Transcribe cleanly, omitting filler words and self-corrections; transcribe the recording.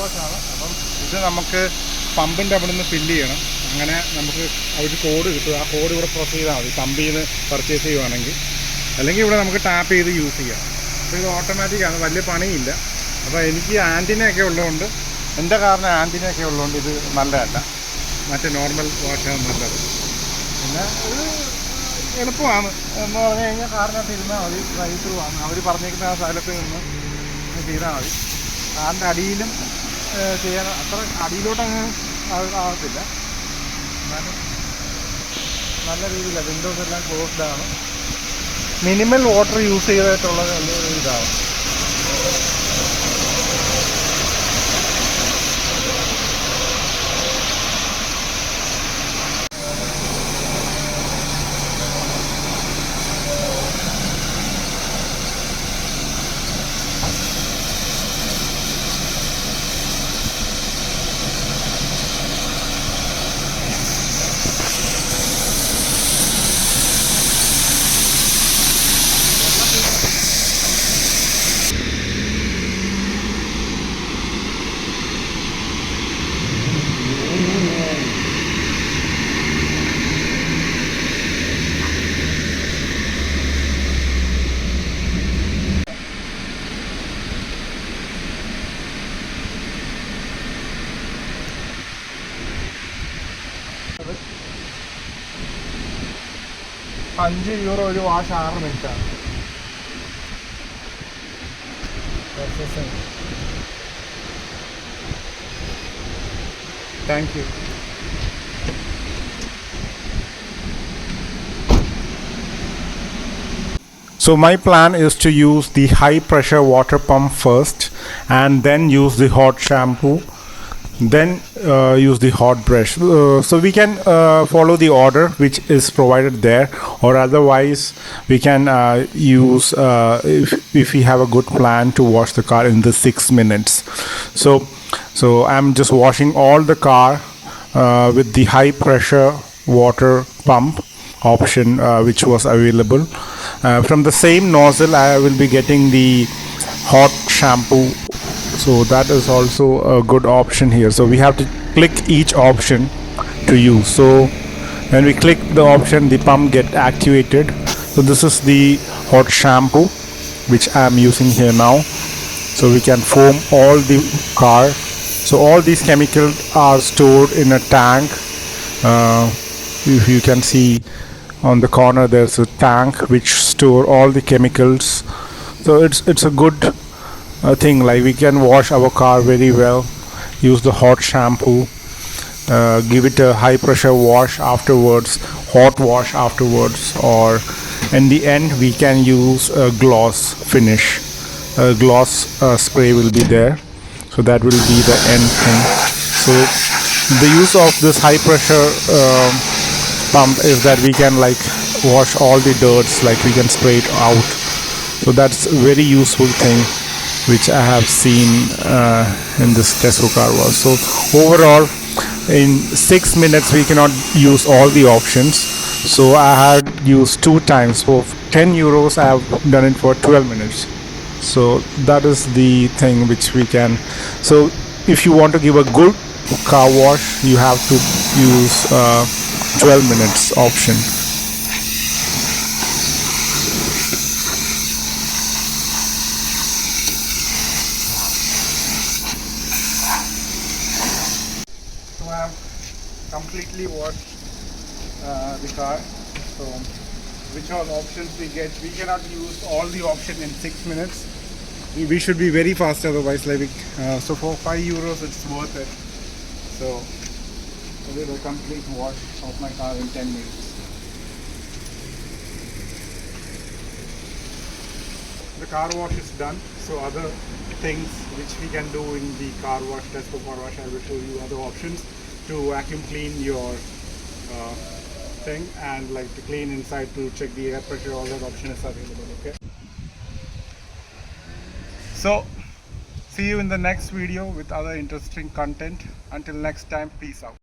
വാഷാണ്. അപ്പം ഇത് നമുക്ക് പമ്പിൻ്റെ അവിടെ നിന്ന് ഫില്ല് ചെയ്യണം. അങ്ങനെ നമുക്ക് ഒരു കോഡ് കിട്ടും. ആ കോഡ് ഇവിടെ പ്രസ് ചെയ്താൽ മതി പമ്പിൽ നിന്ന് പർച്ചേസ് ചെയ്യുവാണെങ്കിൽ. അല്ലെങ്കിൽ ഇവിടെ നമുക്ക് ടാപ്പ് ചെയ്ത് യൂസ് ചെയ്യാം. അപ്പോൾ ഇത് ഓട്ടോമാറ്റിക്കാണ്, വലിയ പണിയില്ല. അപ്പോൾ എനിക്ക് ആൻറ്റിനയൊക്കെ ഉള്ളതുകൊണ്ട്, എൻ്റെ കാറിന് ആൻറ്റിനയൊക്കെ ഉള്ളതുകൊണ്ട് ഇത് നല്ലതല്ല. മറ്റേ നോർമൽ വാഷാണ് നല്ലത്. പിന്നെ ഇത് എളുപ്പമാണ് എന്ന് പറഞ്ഞു കഴിഞ്ഞാൽ കാറിനകത്ത് ഇരുന്നാൽ മതി. ഡ്രൈവ് ത്രൂ ആണ്. അവർ പറഞ്ഞിരിക്കുന്ന ആ സ്ഥലത്ത് നിന്ന് ചെയ്താൽ മതി. കാറിൻ്റെ അടിയിലും ചെയ്യാൻ അത്ര അടിയിലോട്ടങ്ങ് ആകത്തില്ല. എന്നാലും നല്ല രീതിയിലാണ്. വിൻഡോസ് എല്ലാം ക്ലോസ്ഡ് ആണ്. മിനിമൽ വാട്ടർ യൂസ് ചെയ്തിട്ടുള്ള നല്ലൊരു ഇതാണ്. €5 ഒരു വാഷ് 6 മിനിറ്റാണ്. Thank you. So my plan is to use the high pressure water pump first and then use the hot shampoo, then use the hot brush. So we can follow the order which is provided there, or otherwise we can use if we have a good plan to wash the car in the 6 minutes. So I'm just washing all the car with the high pressure water pump option which was available. From the same nozzle I will be getting the hot shampoo, so that is also a good option here. So we have to click each option to use. So when we click the option, the pump get activated. So this is the hot shampoo which I am using here now. So we can foam all the car. So all these chemicals are stored in a tank. If you can see on the corner there's a tank which store all the chemicals. So it's a good thing, like we can wash our car very well, use the hot shampoo, give it a high pressure wash afterwards, hot wash afterwards, or in the end we can use a gloss finish. A gloss spray will be there, so that will be the end thing. So the use of this high pressure pump is that we can like wash all the dirts, like we can spray it out. So that's a very useful thing which I have seen in this Tesco car wash. So overall in 6 minutes we cannot use all the options, so I had used 2 times. For €10 I have done it for 12 minutes. So that is the thing which we can. So if you want to give a good car wash, you have to use 12 minutes option. So I have completely washed the car. So which all options we get? We cannot use all the option in 6 minutes. We should be very fast, otherwise like so for €5 it's worth it. So I did a complete wash of my car in 10 minutes. The car wash is done. So other things which we can do in the car wash, Tesco car wash, I will show you other options to vacuum clean your thing, and like to clean inside, to check the air pressure. All that option is available. Okay, so see you in the next video with other interesting content. Until next time, peace out.